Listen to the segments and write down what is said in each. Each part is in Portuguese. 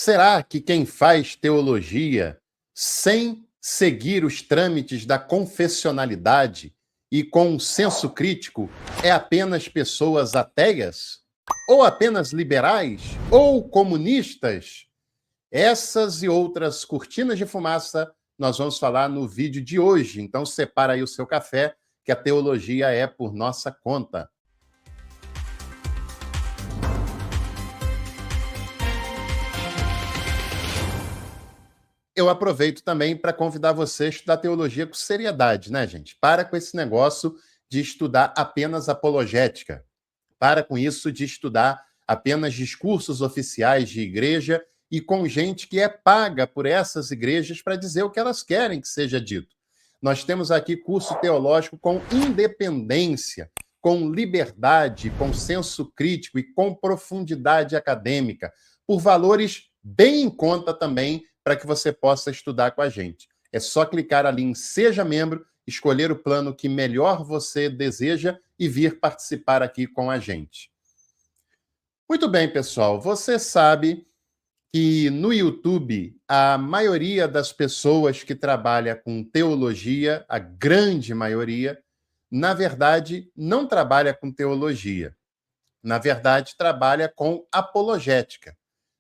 Será que quem faz teologia sem seguir os trâmites da confessionalidade e com senso crítico é apenas pessoas ateias? Ou apenas liberais? Ou comunistas? Essas e outras cortinas de fumaça nós vamos falar no vídeo de hoje. Então separa aí o seu café, que a teologia é por nossa conta. Eu aproveito também para convidar você a estudar teologia com seriedade, né, gente? Para com esse negócio de estudar apenas apologética. Para com isso de estudar apenas discursos oficiais de igreja e com gente que é paga por essas igrejas para dizer o que elas querem que seja dito. Nós temos aqui curso teológico com independência, com liberdade, com senso crítico e com profundidade acadêmica, por valores bem em conta também para que você possa estudar com a gente. É só clicar ali em Seja Membro, escolher o plano que melhor você deseja e vir participar aqui com a gente. Muito bem, pessoal. Você sabe que no YouTube, a maioria das pessoas que trabalha com teologia, a grande maioria, na verdade, não trabalha com teologia. Na verdade, trabalha com apologética,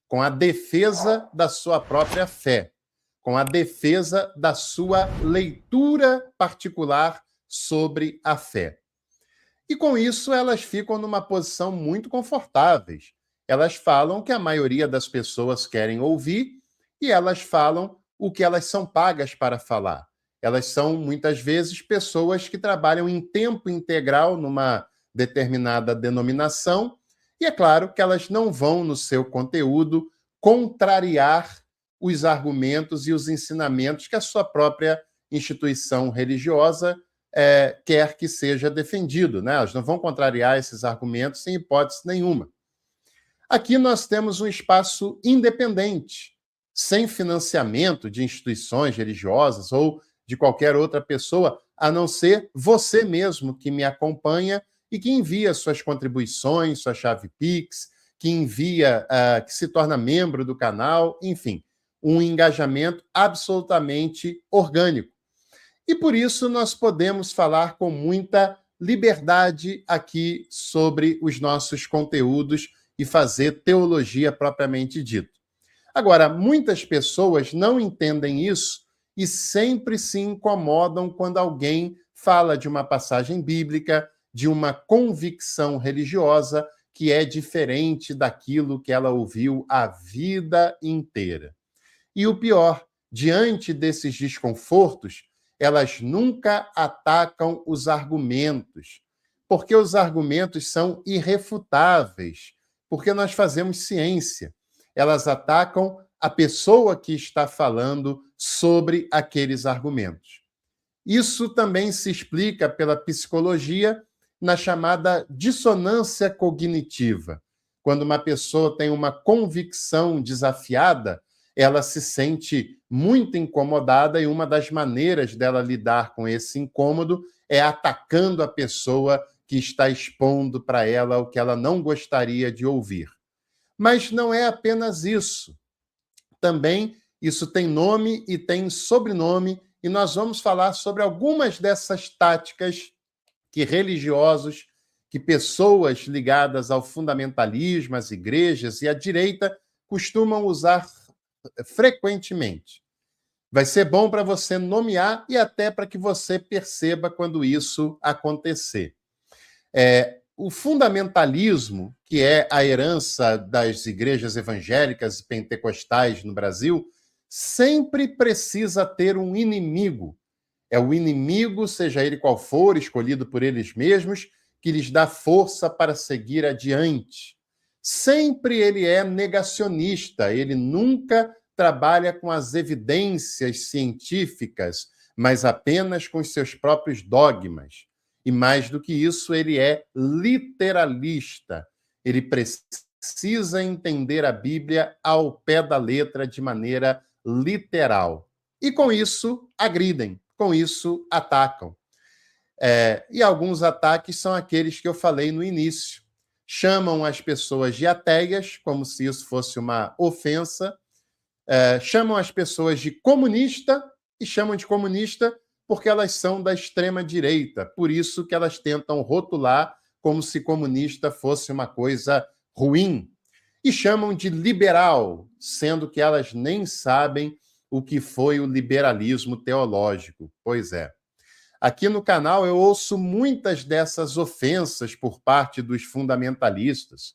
com a defesa da sua própria fé, com a defesa da sua leitura particular sobre a fé. E com isso, elas ficam numa posição muito confortáveis. Elas falam o que a maioria das pessoas querem ouvir e elas falam o que elas são pagas para falar. Elas são, muitas vezes, pessoas que trabalham em tempo integral numa determinada denominação e é claro que elas não vão, no seu conteúdo, contrariar os argumentos e os ensinamentos que a sua própria instituição religiosa quer que seja defendido, né? Elas não vão contrariar esses argumentos em hipótese nenhuma. Aqui nós temos um espaço independente, sem financiamento de instituições religiosas ou de qualquer outra pessoa, a não ser você mesmo que me acompanha e que envia suas contribuições, sua chave Pix, que envia, que se torna membro do canal, enfim, um engajamento absolutamente orgânico. E por isso nós podemos falar com muita liberdade aqui sobre os nossos conteúdos e fazer teologia propriamente dito. Agora, muitas pessoas não entendem isso e sempre se incomodam quando alguém fala de uma passagem bíblica, de uma convicção religiosa que é diferente daquilo que ela ouviu a vida inteira. E o pior, diante desses desconfortos, elas nunca atacam os argumentos, porque os argumentos são irrefutáveis, porque nós fazemos ciência. Elas atacam a pessoa que está falando sobre aqueles argumentos. Isso também se explica pela psicologia na chamada dissonância cognitiva. Quando uma pessoa tem uma convicção desafiada, ela se sente muito incomodada e uma das maneiras dela lidar com esse incômodo é atacando a pessoa que está expondo para ela o que ela não gostaria de ouvir. Mas não é apenas isso. Também isso tem nome e tem sobrenome, e nós vamos falar sobre algumas dessas táticas que religiosos, que pessoas ligadas ao fundamentalismo, às igrejas e à direita costumam usar frequentemente. Vai ser bom para você nomear e até para que você perceba quando isso acontecer. O fundamentalismo, que é a herança das igrejas evangélicas e pentecostais no Brasil, sempre precisa ter um inimigo. É o inimigo, seja ele qual for, escolhido por eles mesmos, que lhes dá força para seguir adiante. Sempre ele é negacionista, ele nunca trabalha com as evidências científicas, mas apenas com os seus próprios dogmas. E mais do que isso, ele é literalista. Ele precisa entender a Bíblia ao pé da letra, de maneira literal. E com isso, agridem, com isso, atacam. E alguns ataques são aqueles que eu falei no início. Chamam as pessoas de ateias, como se isso fosse uma ofensa, chamam as pessoas de comunista e chamam de comunista porque elas são da extrema-direita. Por isso que elas tentam rotular como se comunista fosse uma coisa ruim. E chamam de liberal, sendo que elas nem sabem o que foi o liberalismo teológico. Pois é. Aqui no canal eu ouço muitas dessas ofensas por parte dos fundamentalistas.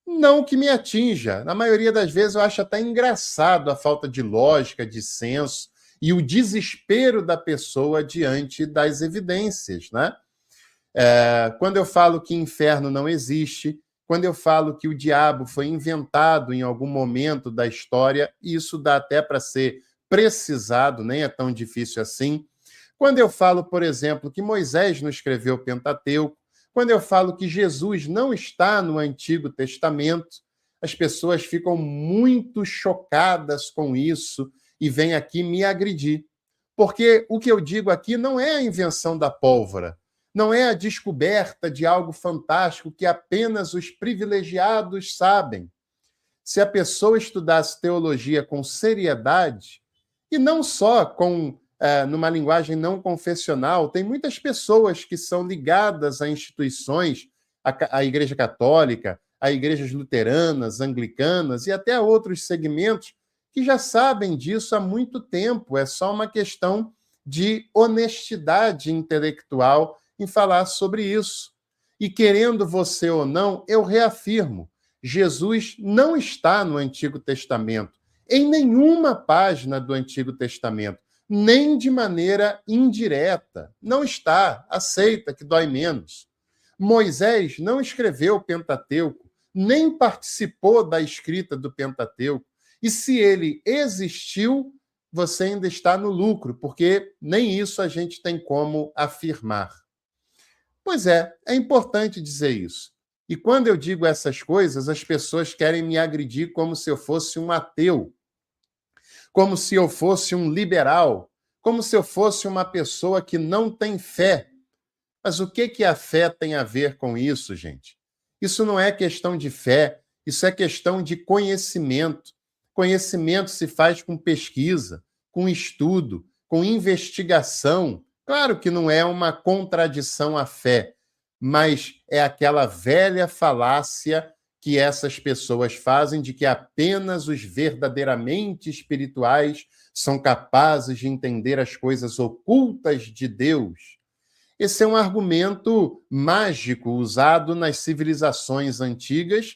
Não que me atinja. Na maioria das vezes eu acho até engraçado a falta de lógica, de senso e o desespero da pessoa diante das evidências, né? Quando eu falo que inferno não existe, quando eu falo que o diabo foi inventado em algum momento da história, isso dá até para ser precisado, nem é tão difícil assim. Quando eu falo, por exemplo, que Moisés não escreveu o Pentateuco, quando eu falo que Jesus não está no Antigo Testamento, as pessoas ficam muito chocadas com isso e vêm aqui me agredir. Porque o que eu digo aqui não é a invenção da pólvora, não é a descoberta de algo fantástico que apenas os privilegiados sabem. Se a pessoa estudasse teologia com seriedade, e não só numa linguagem não confessional, tem muitas pessoas que são ligadas a instituições, a Igreja Católica, a igrejas luteranas, anglicanas e até a outros segmentos que já sabem disso há muito tempo. É só uma questão de honestidade intelectual em falar sobre isso. E querendo você ou não, eu reafirmo, Jesus não está no Antigo Testamento, em nenhuma página do Antigo Testamento, nem de maneira indireta. Não está, aceita que dói menos. Moisés não escreveu o Pentateuco, nem participou da escrita do Pentateuco. E se ele existiu, você ainda está no lucro, porque nem isso a gente tem como afirmar. Pois é importante dizer isso. E quando eu digo essas coisas, as pessoas querem me agredir como se eu fosse um ateu, como se eu fosse um liberal, como se eu fosse uma pessoa que não tem fé. Mas o que a fé tem a ver com isso, gente? Isso não é questão de fé, isso é questão de conhecimento. Conhecimento se faz com pesquisa, com estudo, com investigação. Claro que não é uma contradição à fé, mas é aquela velha falácia que essas pessoas fazem de que apenas os verdadeiramente espirituais são capazes de entender as coisas ocultas de Deus. Esse é um argumento mágico usado nas civilizações antigas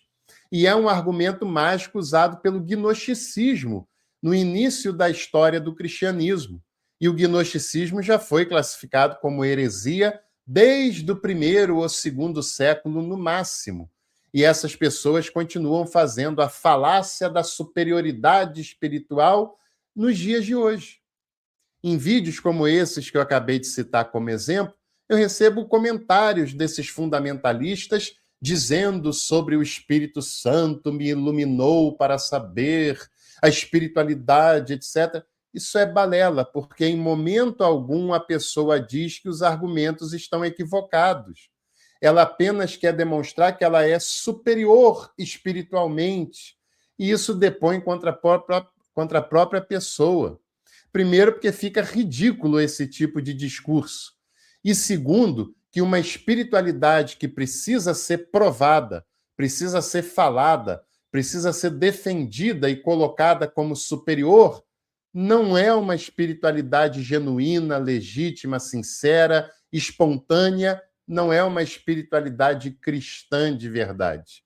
e é um argumento mágico usado pelo gnosticismo no início da história do cristianismo. E o gnosticismo já foi classificado como heresia desde o primeiro ou segundo século no máximo. E essas pessoas continuam fazendo a falácia da superioridade espiritual nos dias de hoje. Em vídeos como esses que eu acabei de citar como exemplo, eu recebo comentários desses fundamentalistas dizendo sobre o Espírito Santo me iluminou para saber, a espiritualidade, etc. Isso é balela, porque em momento algum a pessoa diz que os argumentos estão equivocados. Ela apenas quer demonstrar que ela é superior espiritualmente, e isso depõe contra a própria pessoa. Primeiro, porque fica ridículo esse tipo de discurso. E segundo, que uma espiritualidade que precisa ser provada, precisa ser falada, precisa ser defendida e colocada como superior, não é uma espiritualidade genuína, legítima, sincera, espontânea, não é uma espiritualidade cristã de verdade.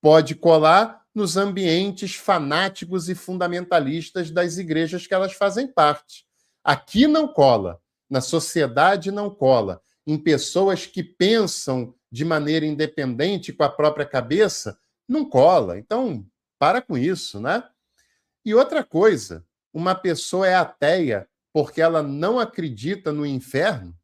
Pode colar nos ambientes fanáticos e fundamentalistas das igrejas que elas fazem parte. Aqui não cola, na sociedade não cola, em pessoas que pensam de maneira independente com a própria cabeça, não cola. Então, para com isso, né? E outra coisa, uma pessoa é ateia porque ela não acredita no inferno?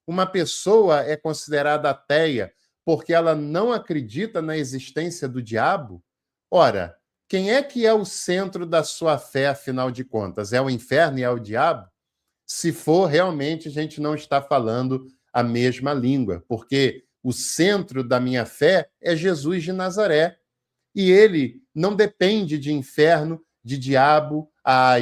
Uma pessoa é considerada ateia porque ela não acredita na existência do diabo? Ora, quem é que é o centro da sua fé, afinal de contas? É o inferno e é o diabo? Se for, realmente a gente não está falando a mesma língua, porque o centro da minha fé é Jesus de Nazaré. E ele não depende de inferno, de diabo,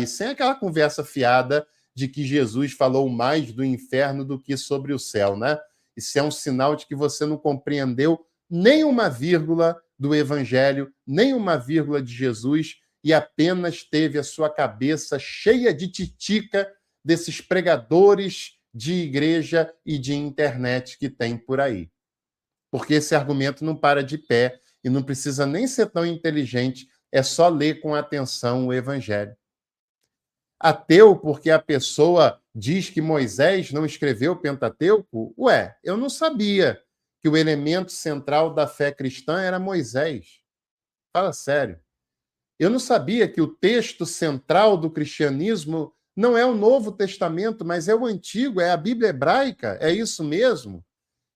e sem aquela conversa fiada de que Jesus falou mais do inferno do que sobre o céu, né? Isso é um sinal de que você não compreendeu nem uma vírgula do Evangelho, nem uma vírgula de Jesus, e apenas teve a sua cabeça cheia de titica desses pregadores de igreja e de internet que tem por aí. Porque esse argumento não para de pé e não precisa nem ser tão inteligente, é só ler com atenção o Evangelho. Ateu porque a pessoa diz que Moisés não escreveu o Pentateuco? Ué, eu não sabia que o elemento central da fé cristã era Moisés. Fala sério. Eu não sabia que o texto central do cristianismo não é o Novo Testamento, mas é o Antigo, é a Bíblia hebraica. É isso mesmo?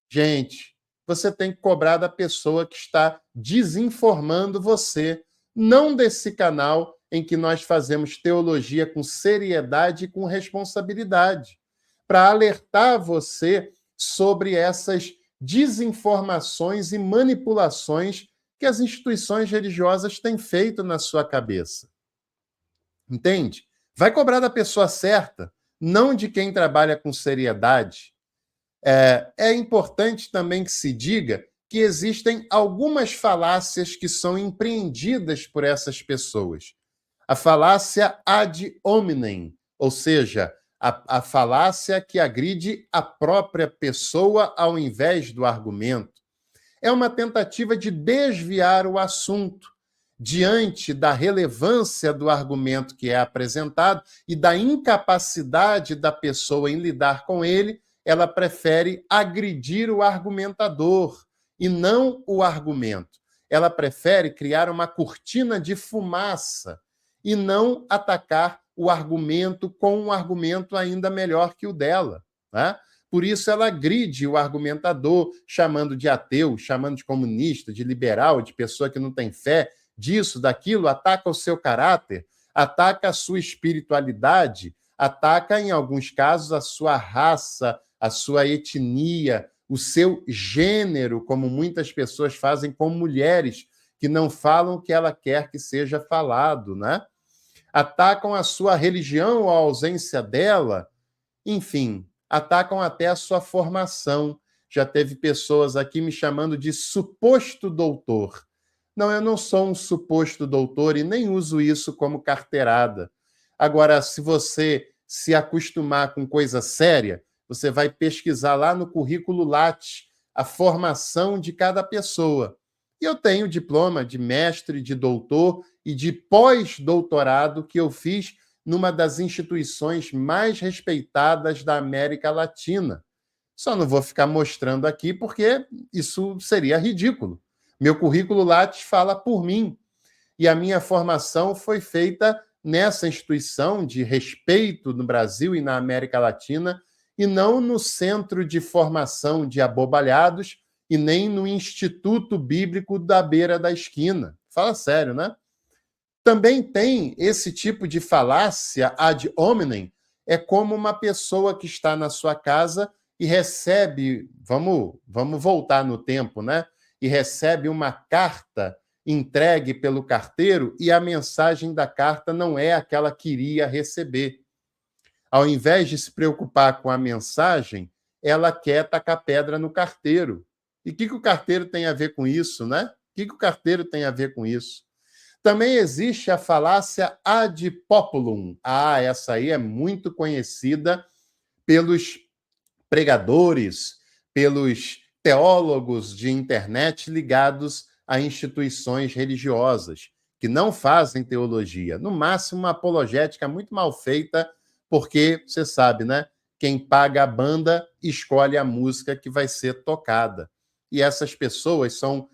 Gente, você tem que cobrar da pessoa que está desinformando você, não desse canal em que nós fazemos teologia com seriedade e com responsabilidade, para alertar você sobre essas desinformações e manipulações que as instituições religiosas têm feito na sua cabeça. Entende? Vai cobrar da pessoa certa, não de quem trabalha com seriedade. É importante também que se diga que existem algumas falácias que são empreendidas por essas pessoas. A falácia ad hominem, ou seja, a falácia que agride a própria pessoa ao invés do argumento. É uma tentativa de desviar o assunto diante da relevância do argumento que é apresentado e da incapacidade da pessoa em lidar com ele. Ela prefere agredir o argumentador e não o argumento. Ela prefere criar uma cortina de fumaça e não atacar o argumento com um argumento ainda melhor que o dela, né? Por isso ela agride o argumentador, chamando de ateu, chamando de comunista, de liberal, de pessoa que não tem fé, disso, daquilo, ataca o seu caráter, ataca a sua espiritualidade, ataca, em alguns casos, a sua raça, a sua etnia, o seu gênero, como muitas pessoas fazem com mulheres que não falam o que ela quer que seja falado, né? Atacam a sua religião ou a ausência dela, enfim, atacam até a sua formação. Já teve pessoas aqui me chamando de suposto doutor. Não, eu não sou um suposto doutor e nem uso isso como carteirada. Agora, se você se acostumar com coisa séria, você vai pesquisar lá no currículo Lattes a formação de cada pessoa. E eu tenho diploma de mestre, de doutor e de pós-doutorado que eu fiz numa das instituições mais respeitadas da América Latina. Só não vou ficar mostrando aqui porque isso seria ridículo. Meu currículo Lattes fala por mim. E a minha formação foi feita nessa instituição de respeito no Brasil e na América Latina, e não no Centro de Formação de Abobalhados e nem no Instituto Bíblico da Beira da Esquina. Fala sério, né? Também tem esse tipo de falácia ad hominem, é como uma pessoa que está na sua casa e recebe, vamos voltar no tempo, né? E recebe uma carta entregue pelo carteiro e a mensagem da carta não é aquela que iria receber. Ao invés de se preocupar com a mensagem, ela quer tacar pedra no carteiro. E o que o carteiro tem a ver com isso, né? O que o carteiro tem a ver com isso? Também existe a falácia ad populum. Essa aí é muito conhecida pelos pregadores, pelos teólogos de internet ligados a instituições religiosas, que não fazem teologia. No máximo, uma apologética muito mal feita, porque, você sabe, né? Quem paga a banda escolhe a música que vai ser tocada. E essas pessoas são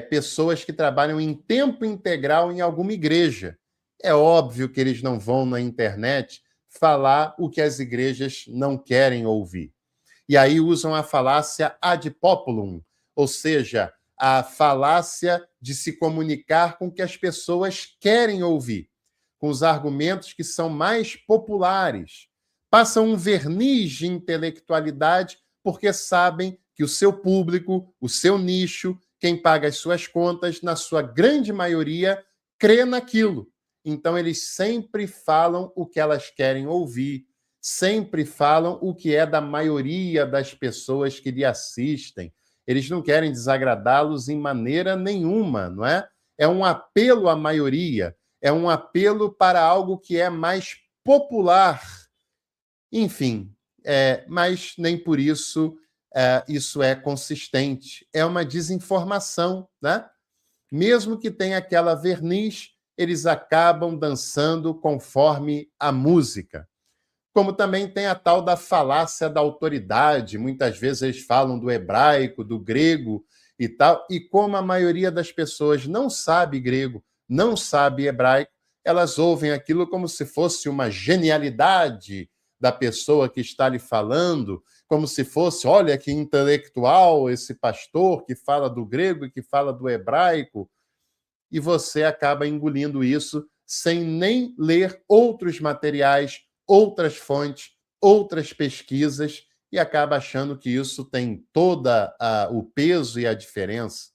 pessoas que trabalham em tempo integral em alguma igreja. É óbvio que eles não vão na internet falar o que as igrejas não querem ouvir. E aí usam a falácia ad populum, ou seja, a falácia de se comunicar com o que as pessoas querem ouvir, com os argumentos que são mais populares. Passam um verniz de intelectualidade porque sabem que o seu público, o seu nicho, quem paga as suas contas, na sua grande maioria, crê naquilo. Então, eles sempre falam o que elas querem ouvir, sempre falam o que é da maioria das pessoas que lhe assistem. Eles não querem desagradá-los em maneira nenhuma, não é? É um apelo à maioria, é um apelo para algo que é mais popular. Enfim, mas nem por isso isso é consistente. É uma desinformação, né? Mesmo que tenha aquela verniz, eles acabam dançando conforme a música. Como também tem a tal da falácia da autoridade. Muitas vezes eles falam do hebraico, do grego e tal, e como a maioria das pessoas não sabe grego, não sabe hebraico, elas ouvem aquilo como se fosse uma genialidade da pessoa que está lhe falando, como se fosse, olha que intelectual esse pastor que fala do grego e que fala do hebraico, e você acaba engolindo isso sem nem ler outros materiais, outras fontes, outras pesquisas, e acaba achando que isso tem todo o peso e a diferença.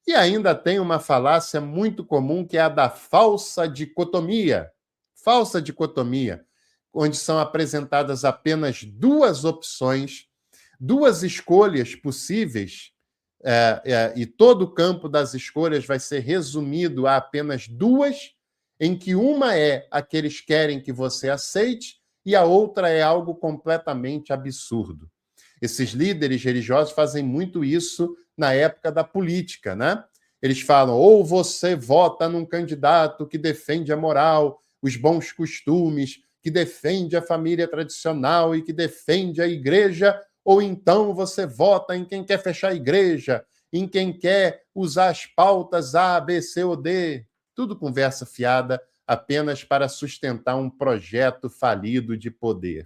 E ainda tem uma falácia muito comum, que é a da falsa dicotomia. Falsa dicotomia, onde são apresentadas apenas duas opções, duas escolhas possíveis, e todo o campo das escolhas vai ser resumido a apenas duas, em que uma é a que eles querem que você aceite e a outra é algo completamente absurdo. Esses líderes religiosos fazem muito isso na época da política, né? Eles falam, ou você vota num candidato que defende a moral, os bons costumes, que defende a família tradicional e que defende a igreja, ou então você vota em quem quer fechar a igreja, em quem quer usar as pautas A, B, C ou D. Tudo conversa fiada apenas para sustentar um projeto falido de poder.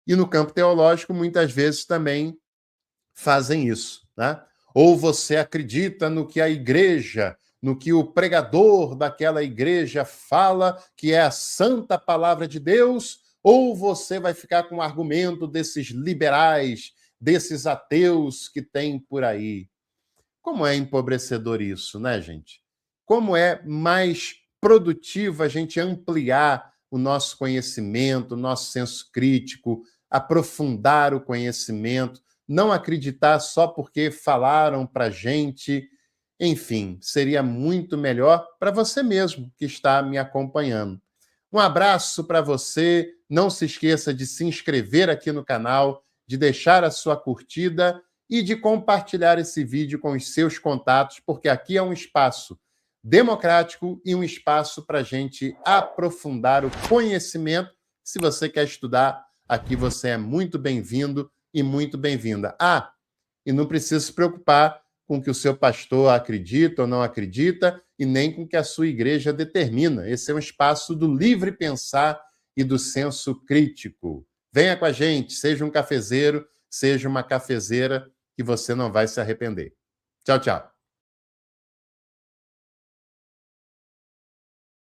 E no campo teológico, muitas vezes também fazem isso, né? Ou você acredita no que a igreja, no que o pregador daquela igreja fala, que é a santa palavra de Deus, ou você vai ficar com o argumento desses liberais, desses ateus que tem por aí. Como é empobrecedor isso, né, gente? Como é mais produtivo a gente ampliar o nosso conhecimento, o nosso senso crítico, aprofundar o conhecimento, não acreditar só porque falaram para a gente. Enfim, seria muito melhor para você mesmo que está me acompanhando. Um abraço para você. Não se esqueça de se inscrever aqui no canal, de deixar a sua curtida e de compartilhar esse vídeo com os seus contatos, porque aqui é um espaço democrático e um espaço para a gente aprofundar o conhecimento. Se você quer estudar, aqui você é muito bem-vindo e muito bem-vinda. E não precisa se preocupar com o que o seu pastor acredita ou não acredita, e nem com o que a sua igreja determina. Esse é um espaço do livre pensar e do senso crítico. Venha com a gente, seja um cafezeiro, seja uma cafezeira, que você não vai se arrepender. Tchau, tchau.